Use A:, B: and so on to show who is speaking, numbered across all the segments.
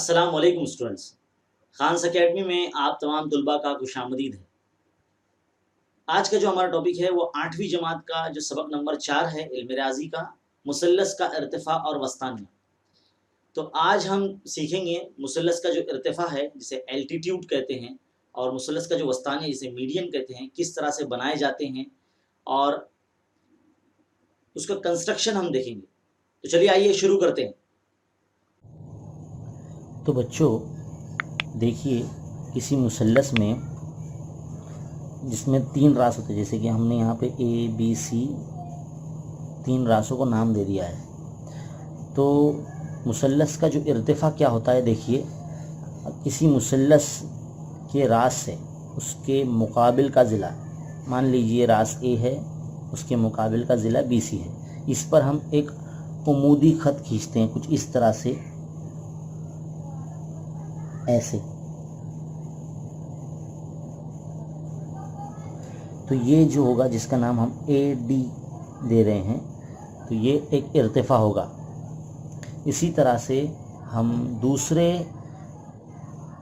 A: अस्सलाम वालेकुम students. Khans academy में आप तमाम तुलबा का खुशामदीद है। आज का जो हमारा टॉपिक है वो 8वीं जमात का जो सबक नंबर 4 है इल्म रियाज़ी का, मुसल्लस का इर्तिफ़ा और वस्तानिया। तो आज हम सीखेंगे मुसल्लस का जो इर्तिफ़ा है जिसे एल्टीट्यूड कहते हैं और मुसल्लस का जो वस्तानिया जिसे मीडियन कहते हैं, किस तरह से बनाए जाते हैं और उसका कंस्ट्रक्शन हम देखेंगे। तो चलिए आइए शुरू करते हैं।
B: तो बच्चों देखिए, किसी मुसल्लस में जिसमें 3 रास होते हैं, जैसे कि हमने यहाँ पे ए बी सी 3 रासों को नाम दे दिया है। तो मुसल्लस का जो इर्तिफ़ा क्या होता है, देखिए किसी मुसल्लस के रास से उसके मुकाबिल का ज़िला, मान लीजिए रास ए है, उसके मुकाबिल का ज़िला बी सी है। इस पर हम एक उमूदी ख़त खींचते हैं कुछ इस तरह से, ऐसे। तो ये जो होगा, जिसका नाम हम ए डी दे रहे हैं, तो ये एक इर्तिफ़ा होगा। इसी तरह से हम दूसरे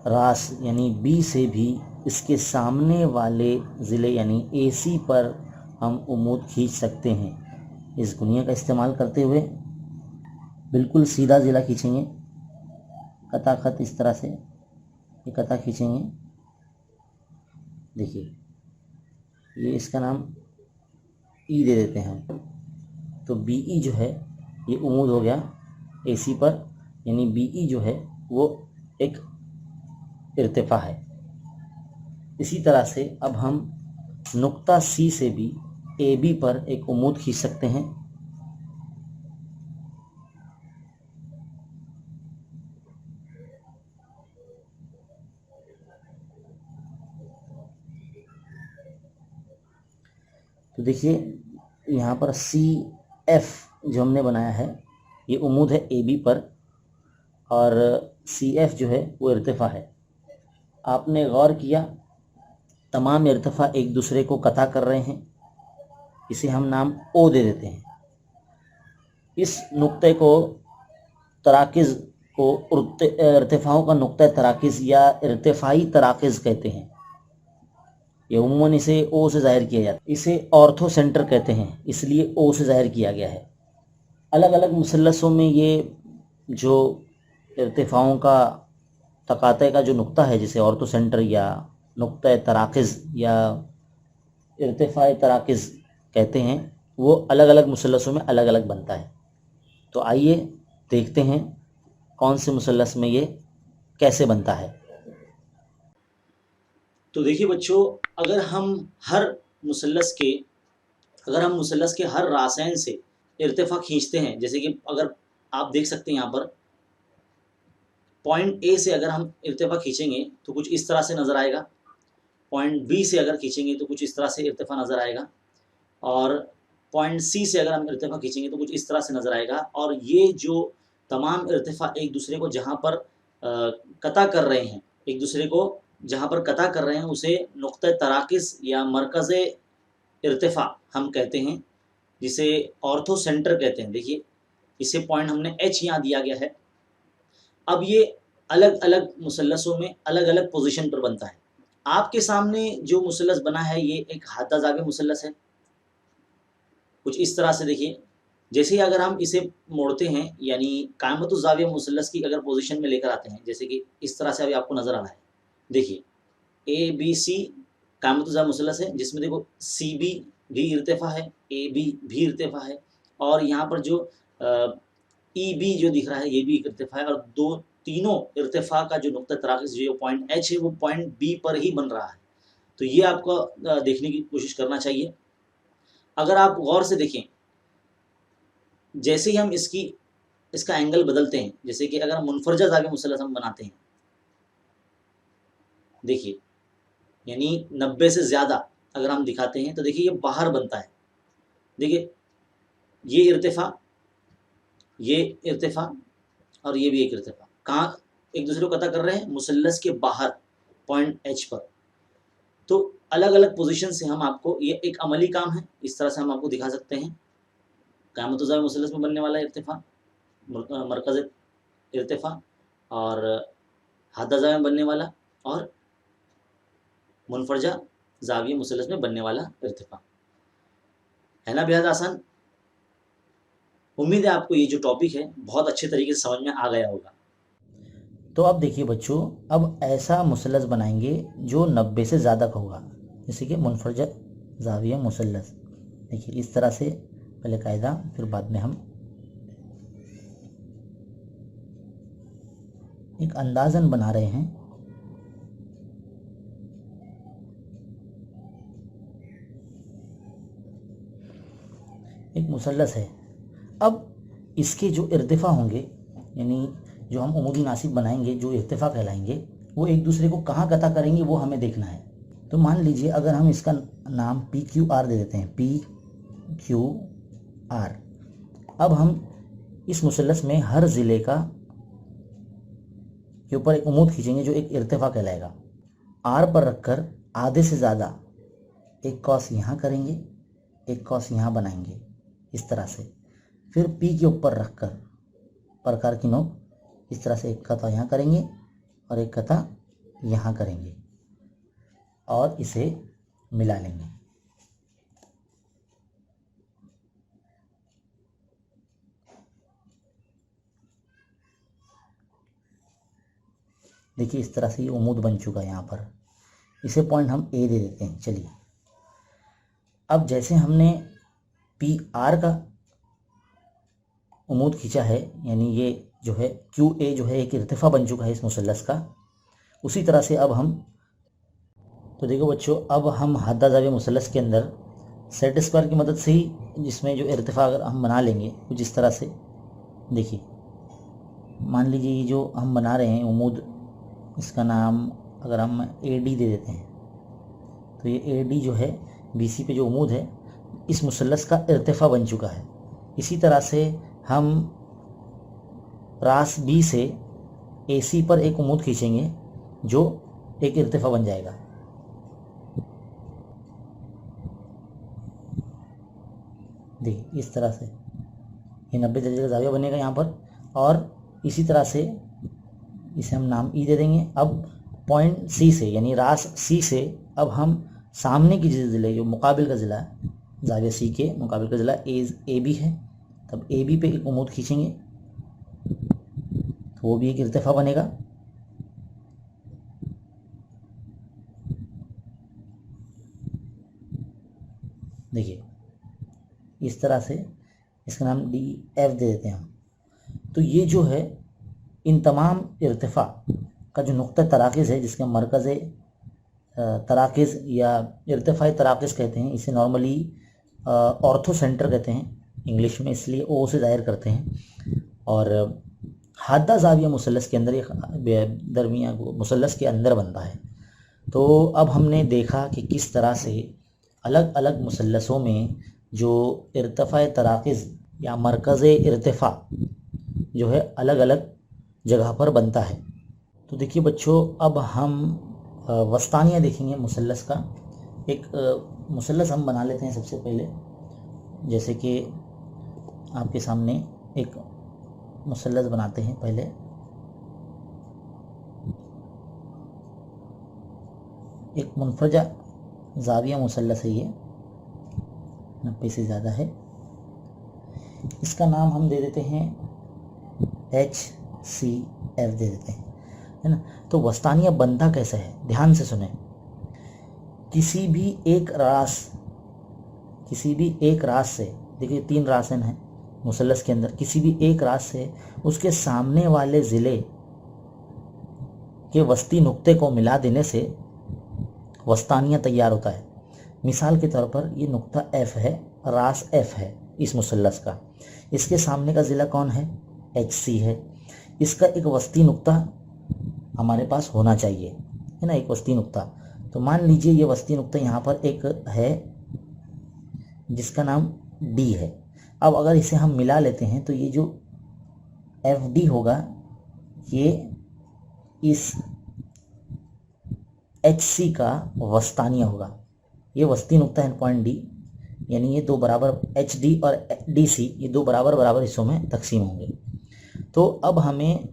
B: रास यानी बी से भी इसके सामने वाले ज़िले यानी ए सी पर हम उमूद खींच सकते हैं। इस गुनिया का इस्तेमाल करते हुए बिल्कुल सीधा ज़िला खींचेंगे, कता खत इस तरह से ये कता खींचेंगे। देखिए, ये इसका नाम ई दे देते हैं। तो बी ई जो है ये उमूद हो गया ए सी पर, यानी बी ई जो है वो एक इर्तिफ़ा है। इसी तरह से अब हम नुक्ता सी से भी ए बी पर एक उमूद खींच सकते हैं। तो देखिए यहाँ पर सी एफ जो हमने बनाया है ये उमूद है ए बी पर, और सी एफ जो है वो इर्तिफ़ा है। आपने गौर किया, तमाम इर्तिफ़ा एक दूसरे को कता कर रहे हैं। इसे हम नाम ओ दे देते हैं। इस नुक्ते को तराकिज़ को इर्तिफ़ाओं का नुक्ता तराकिज़ या इर्तिफ़ाई तराकिज़ कहते हैं। ये उम्मन इसे ओ से ज़ाहिर किया जाता है। इसे ऑर्थो सेंटर कहते हैं, इसलिए ओ से ज़ाहिर किया गया है। अलग अलग मुसल्लसों में ये जो इर्तिफ़ाओं का तकाते का जो नुक्ता है, जिसे ऑर्थो सेंटर या नुक्ता तराकिज़ या इर्तिफ़ाई तराकिज़ कहते हैं, वो अलग अलग मुसल्लसों में अलग अलग बनता है। तो आइए देखते हैं कौन से मुसल्लस में ये कैसे बनता है।
A: तो देखिए बच्चों, अगर हम मुसल्लस के हर रासैन से इर्तिफ़ा खींचते हैं, जैसे कि अगर आप देख सकते हैं यहाँ पर पॉइंट ए से अगर हम इर्तिफ़ा खींचेंगे तो कुछ इस तरह से नज़र आएगा। पॉइंट बी से अगर खींचेंगे तो कुछ इस तरह से इर्तिफ़ा नज़र आएगा, और पॉइंट सी से अगर हम इर्तिफ़ा खींचेंगे तो कुछ इस तरह से नज़र आएगा। और ये जो तमाम इर्तिफ़ा एक दूसरे को जहाँ पर कता कर रहे हैं, एक दूसरे को जहाँ पर कता कर रहे हैं, उसे नुक्ता तराकिज़ या मरकज़ इर्तिफ़ा हम कहते हैं, जिसे ऑर्थो सेंटर कहते हैं। देखिए, इसे पॉइंट हमने एच यहाँ दिया गया है। अब ये अलग अलग मुसल्लसों में अलग अलग पोजीशन पर बनता है। आपके सामने जो मुसल्लस बना है ये एक हादा ज़ाविया मुसल्लस है। कुछ इस तरह से देखिए, जैसे ही अगर हम इसे मोड़ते हैं यानी कायमतुज़ ज़ाविया मुसल्लस की अगर पोजीशन में लेकर आते हैं, जैसे कि इस तरह से अभी आपको नज़र आ रहा है। देखिए, ए बी सी कायमतुज़ ज़ाविया मुसल्लस है, जिसमें देखो सी बी भी इर्तिफ़ा है, ए बी भी इर्तिफ़ा है, और यहाँ पर जो ई बी जो दिख रहा है ये भी एक इर्तिफ़ा है, और तीनों इर्तिफ़ा का जो नुक्ता तराकिज़ जो पॉइंट एच है वो पॉइंट बी पर ही बन रहा है। तो ये आपको देखने की कोशिश करना चाहिए। अगर आप गौर से देखें, जैसे ही हम इसका एंगल बदलते हैं, जैसे कि अगर मुनफरजा ज़ाविया मुसल्लस हम बनाते हैं, देखिए यानी 90 से ज़्यादा अगर हम दिखाते हैं तो देखिए ये बाहर बनता है। देखिए, ये इर्तिफ़ा, ये इर्तिफ़ा और ये भी एक इर्तिफ़ा, कहाँ एक दूसरे को कता कर रहे हैं? मुसल्लस के बाहर पॉइंट एच पर। तो अलग अलग पोजीशन से हम आपको, ये एक अमली काम है, इस तरह से हम आपको दिखा सकते हैं। कायमतुज़ ज़ाविया मुसल्लस में बनने वाला इर्तिफ़ा, मरकज़ इर्तिफ़ा, और हादा जाविया में बनने वाला और मुनफरजा जाविया मुसल्लस में बनने वाला इर्तिफा। है ना बेहद आसान। उम्मीद है आपको ये जो टॉपिक है बहुत अच्छे तरीके से समझ में आ गया होगा।
B: तो अब देखिए बच्चों, अब ऐसा मुसल्लस बनाएंगे जो 90 से ज़्यादा का होगा, जैसे कि मुनफरजा जाविया मुसल्लस। देखिए इस तरह से पहले कायदा, फिर बाद में हम एक अंदाज़न बना रहे हैं। एक मुसल्लस है। अब इसके जो इर्तिफा होंगे, यानी जो हम उमूदी नासिब बनाएंगे, जो इर्तिफा कहलाएंगे, वो एक दूसरे को कहाँ कता करेंगे वो हमें देखना है। तो मान लीजिए अगर हम इसका नाम PQR दे देते हैं, PQR। अब हम इस मुसल्लस में हर ज़िले का के ऊपर एक उमूद खींचेंगे जो एक इर्तिफा कहलाएगा। R पर रखकर आधे से ज़्यादा एक कॉस यहाँ करेंगे, एक कॉस यहाँ बनाएंगे इस तरह से। फिर P के ऊपर रखकर प्रकार की नोक इस तरह से एक कता यहाँ करेंगे और एक कता यहाँ करेंगे और इसे मिला लेंगे। देखिए इस तरह से ये उमूद बन चुका है। यहाँ पर इसे पॉइंट हम A दे देते हैं। चलिए अब जैसे हमने PR का उमूद खींचा है, यानी ये जो है QA जो है एक इर्तिफा बन चुका है इस मुसल्लस का, उसी तरह से अब हम, तो देखो बच्चों, अब हम हादा जाविया मुसल्लस के अंदर सेट स्क्वायर की मदद से ही जिसमें जो इर्तिफा अगर हम बना लेंगे कुछ इस तरह से। देखिए मान लीजिए ये जो हम बना रहे हैं उमूद, इसका नाम अगर हम AD दे देते हैं, तो ये AD जो है BC पे जो उमूद है इस मुसल्लस का इर्तिफा बन चुका है। इसी तरह से हम रास B से AC पर एक उमूद खींचेंगे जो एक इर्तिफा बन जाएगा। देखिए इस तरह से ये 90 दर्जे का जाविया बनेगा यहाँ पर, और इसी तरह से इसे हम नाम E दे देंगे। अब पॉइंट C से, यानी रास C से अब हम सामने की ज़िले, जो मुकाबिल का ज़िला है, जाविया C के मुकाबिल का ज़िला AB है, तब AB पे एक उमूद खींचेंगे तो वो भी एक इर्तिफा बनेगा। देखिए इस तरह से इसका नाम DF दे देते हैं हम। तो ये जो है इन तमाम इर्तिफा का जो नुक्ता तराकिज़ है, जिसका मरकज़ तराकिज़ या इर्तिफाई तराकिज़ कहते हैं, इसे नॉर्मली ऑर्थो सेंटर कहते हैं इंग्लिश में, इसलिए O से ज़ाहिर करते हैं। और हादा जाविया मुसल्लस के अंदर, ये दरमिया मुसल्लस के अंदर बनता है। तो अब हमने देखा कि किस तरह से अलग अलग मुसल्लसों में जो इर्तिफाई तराकिज़ या मरकज़ इर्तिफा जो है अलग अलग जगह पर बनता है। तो देखिए बच्चों, अब हम वस्तानिया देखेंगे मुसल्लस का। एक मुसल्लस हम बना लेते हैं सबसे पहले, जैसे कि आपके सामने एक मुसल्लस बनाते हैं। पहले एक मुनफरजा जाविया मुसल्लस है, ये 90 से ज़्यादा है। इसका नाम हम दे देते हैं HCF दे देते हैं, है ना। तो वस्तानिया बनता कैसा है, ध्यान से सुने। किसी भी एक रास से, देखिए 3 रासन हैं मुसल्लस के अंदर, किसी भी एक रास से उसके सामने वाले ज़िले के वस्ती नुक्ते को मिला देने से वस्तानिया तैयार होता है। मिसाल के तौर पर ये नुक्ता F है, रास F है इस मुसल्लस का, इसके सामने का ज़िला कौन है, HC है। इसका एक वस्ती नुक्ता हमारे पास होना चाहिए, है ना, एक वस्ती नुक्ता। तो मान लीजिए ये वस्ती नुक्ता यहाँ पर एक है जिसका नाम D है। अब अगर इसे हम मिला लेते हैं तो ये जो FD होगा ये इस HC का वस्तानिया होगा। ये वस्ती नुक्ता है पॉइंट D, यानी ये 2 बराबर HD और DC, ये 2 बराबर बराबर हिस्सों में तकसीम होंगे। तो अब हमें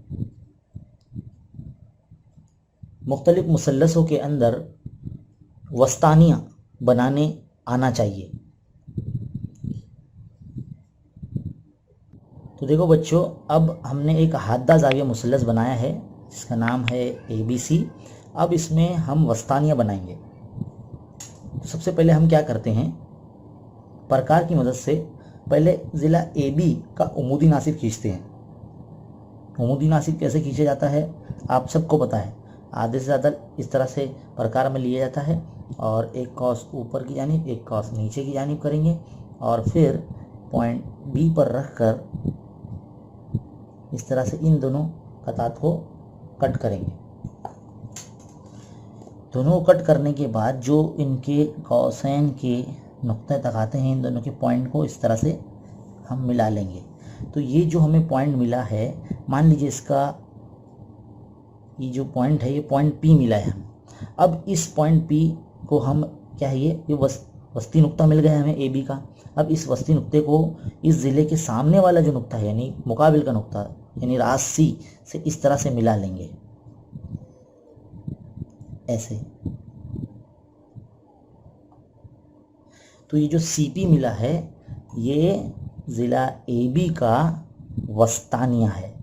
B: मुख्तलिफ मुसल्लसों के अंदर वस्तानियाँ बनाने आना चाहिए। तो देखो बच्चों, अब हमने एक हाद्दा ज़ाविया मुसल्लस बनाया है जिसका नाम है ABC। अब इसमें हम वस्तानियाँ बनाएंगे। तो सबसे पहले हम क्या करते हैं, प्रकार की मदद से पहले ज़िला AB का उमूदी नासिब खींचते हैं। उमूदी नासिब कैसे खींचा जाता है आप सबको पता है। आधे से ज़्यादा इस तरह से प्रकार में लिया जाता है और एक कॉस ऊपर की जानिब एक कॉस नीचे की जानिब करेंगे और फिर पॉइंट B पर रख कर इस तरह से इन दोनों कतात को कट करेंगे। दोनों कट करने के बाद जो इनके कौसैन के नुक्ते तक आते हैं, इन दोनों के पॉइंट को इस तरह से हम मिला लेंगे। तो ये जो हमें पॉइंट मिला है, मान लीजिए इसका ये जो पॉइंट है ये पॉइंट P मिला है हमें। अब इस पॉइंट P को हम क्या है, ये वस्ती नुक्ता मिल गया हमें AB का। अब इस वस्ती नुक्ते को इस ज़िले के सामने वाला जो नुक्ता है यानी मुकाबिल का नुक्ता यानी रास C से इस तरह से मिला लेंगे, ऐसे। तो ये जो CP मिला है ये ज़िला AB का वस्तानिया है।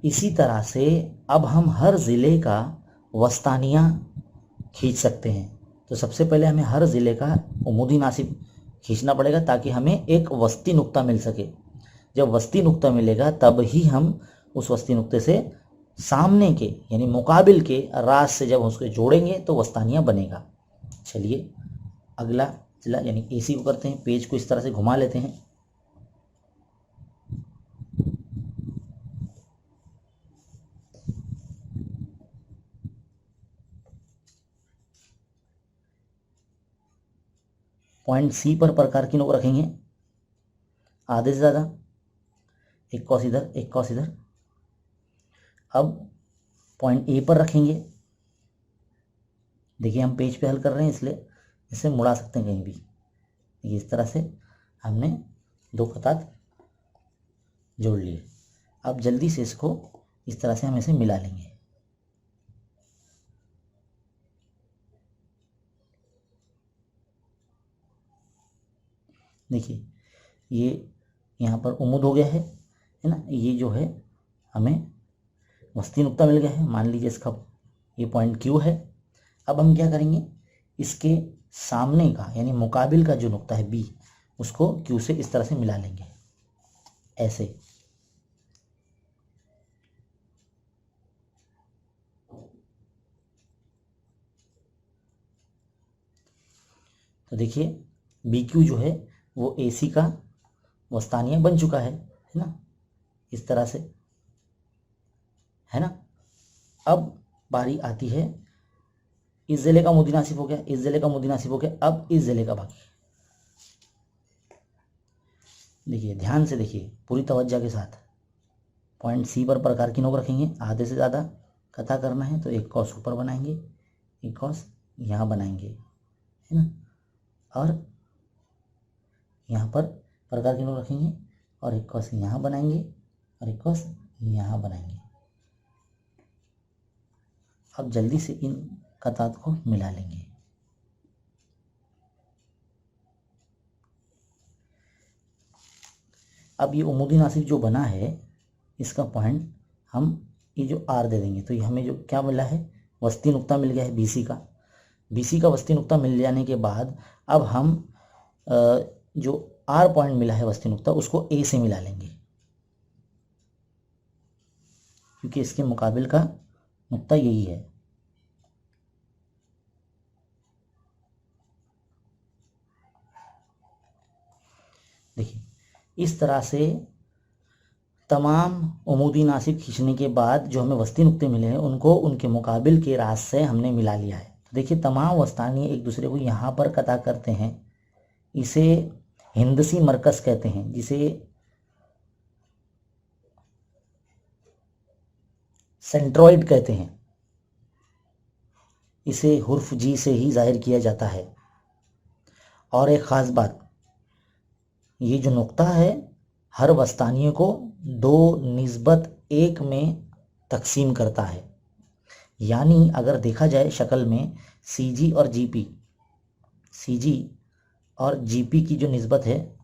B: इसी तरह से अब हम हर ज़िले का वस्तानिया खींच सकते हैं। तो सबसे पहले हमें हर ज़िले का उमूदी नासिब खींचना पड़ेगा ताकि हमें एक वस्ती नुक्ता मिल सके। जब वस्ती नुक्ता मिलेगा तब ही हम उस वस्ती नुक्ते से सामने के यानी मुकाबिल के रास से जब उसको जोड़ेंगे तो वस्तानिया बनेगा। चलिए अगला ज़िला यानी AC को करते हैं। पेज को इस तरह से घुमा लेते हैं। पॉइंट C पर प्रकार की नोक रखेंगे आधे से ज़्यादा, एक कॉस इधर एक कॉस इधर। अब पॉइंट A पर रखेंगे। देखिए हम पेज पे हल कर रहे हैं इसलिए इसे मुड़ा सकते हैं कहीं भी। देखिए इस तरह से हमने दो कतात जोड़ लिए। अब जल्दी से इसको इस तरह से हम इसे मिला लेंगे। देखिए ये यहाँ पर उमुद हो गया है ना। ये जो है हमें वस्ती नुक्ता मिल गया है। मान लीजिए इसका ये पॉइंट Q है। अब हम क्या करेंगे, इसके सामने का यानी मुकाबिल का जो नुक्ता है B उसको Q से इस तरह से मिला लेंगे, ऐसे। तो देखिए BQ जो है वो AC का वस्तानिया बन चुका है ना, इस तरह से, है ना। अब बारी आती है, इस ज़िले का उमूदी नासिब हो गया, इस ज़िले का उमूदी नासिब हो गया। अब इस ज़िले का बाकी। देखिए ध्यान से देखिए पूरी तवज्जो के साथ। पॉइंट C पर प्रकार की नोक रखेंगे, आधे से ज़्यादा कथा करना है तो एक कॉस ऊपर बनाएंगे, एक कॉस यहाँ बनाएंगे, है ना। और यहाँ पर प्रकार की नोक रखेंगे और एक कॉस यहाँ बनाएंगे और एक कॉस यहाँ बनाएंगे। अब जल्दी से इन कतात को मिला लेंगे। अब ये उमूदी नासिब जो बना है इसका पॉइंट हम ये जो R दे देंगे। तो ये हमें जो क्या मिला है, वस्ती नुक्ता मिल गया है BC का। BC का वस्ती नुक्ता मिल जाने के बाद अब हम जो R पॉइंट मिला है वस्ती नुक्ता उसको A से मिला लेंगे, क्योंकि इसके मुकाबिल का नुक्ता यही है। देखिए इस तरह से तमाम उमूदी नासिब खींचने के बाद जो हमें वस्ती नुक्ते मिले हैं उनको उनके मुकाबिल के रास से हमने मिला लिया है। तो देखिए तमाम वस्तानी एक दूसरे को यहाँ पर कता करते हैं। इसे हिंदसी मरकज़ कहते हैं, जिसे सेंट्रॉइड कहते हैं। इसे हुर्फ जी से ही जाहिर किया जाता है। और एक ख़ास बात, ये जो नुक्ता है हर वस्तानिये को 2:1 में तकसीम करता है। यानी अगर देखा जाए शक्ल में सी जी और जी पी की जो निस्बत है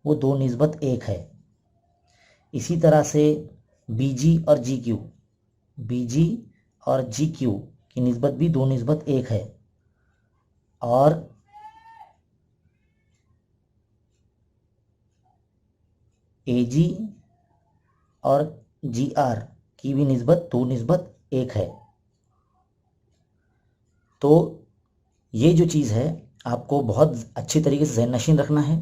B: वो 2:1 है। इसी तरह से बी जी और जी क्यू की निस्बत भी 2:1 है। और ए जी और जी आर की भी निस्बत 2:1 है। तो ये जो चीज़ है आपको बहुत अच्छी तरीके से ज़हन नशीन रखना है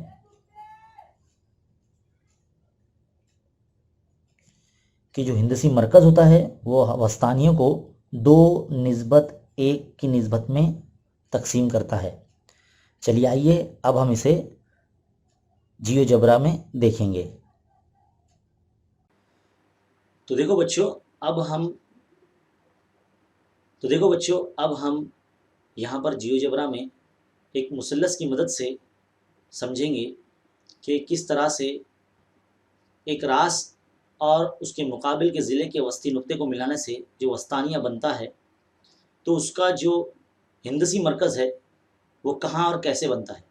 B: कि जो हिंदसी मरकज़ होता है वो वस्तानियों को 2:1 की निस्बत में तकसीम करता है। चलिए आइए अब हम इसे जियोजेब्रा में देखेंगे।
A: तो देखो बच्चों अब हम यहाँ पर जियोजेब्रा में एक मुसल्लस की मदद से समझेंगे कि किस तरह से एक रास और उसके मुकाबिल के ज़िले के वस्ती नुक्ते को मिलाने से जो वस्तानिया बनता है, तो उसका जो हिंदसी मरकज़ है वो कहाँ और कैसे बनता है।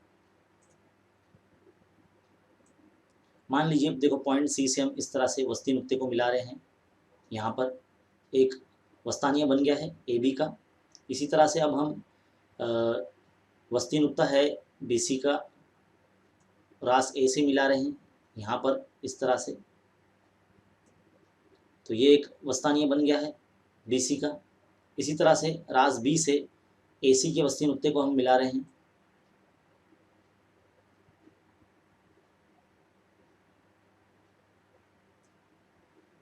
A: मान लीजिए देखो पॉइंट सी से हम इस तरह से वस्ती नुक्ते को मिला रहे हैं। यहाँ पर एक वस्तानिया बन गया है ए बी का। इसी तरह से अब हम वस्ती नुक्ता है बी सी का रास ए से मिला रहे हैं यहाँ पर इस तरह से। तो ये एक वस्तानिया बन गया है बी सी का। इसी तरह से रास बी से ए सी के वस्ती नुक्ते को हम मिला रहे हैं।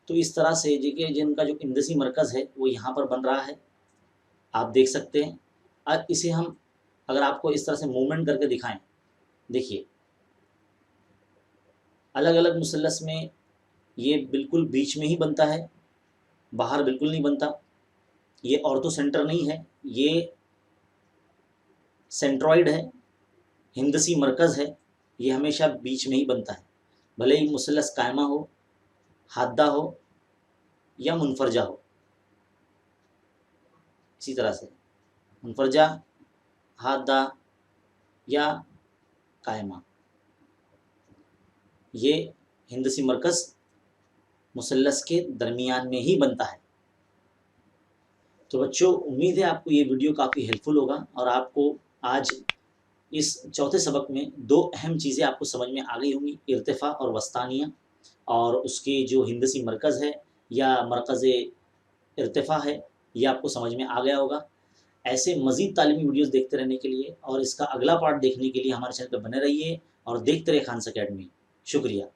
A: तो इस तरह से देखिए जिनका जो हिंदसी मरकज़ है वो यहाँ पर बन रहा है, आप देख सकते हैं। अब इसे हम अगर आपको इस तरह से मूवमेंट करके दिखाएं, देखिए अलग अलग मुसल्लस में ये बिल्कुल बीच में ही बनता है, बाहर बिल्कुल नहीं बनता। ये ऑर्थो सेंटर नहीं है, ये सेंट्रॉइड है, हिंदसी मरकज़ है, ये हमेशा बीच में ही बनता है। भले ही मुसल्लस कायमा हो, हादा हो या मुनफरजा हो। इसी तरह से मुनफरजा, हादा या कायमा, ये हिंदसी मरकज़ मुसल्लस के दरमियान में ही बनता है। तो बच्चों उम्मीद है आपको ये वीडियो काफ़ी हेल्पफुल होगा और आपको आज इस चौथे सबक में दो अहम चीज़ें आपको समझ में आ गई होंगी, इर्तिफ़ा और वस्तानिया, और उसके जो हिंदसी मरकज़ है या मरकज़ इर्तिफ़ा है ये आपको समझ में आ गया होगा। ऐसे मज़ीद तालीमी वीडियोज़ देखते रहने के लिए और इसका अगला पार्ट देखने के लिए हमारे चैनल पर बने रहिए और देखते रहिए खान्स अकेडमी। शुक्रिया।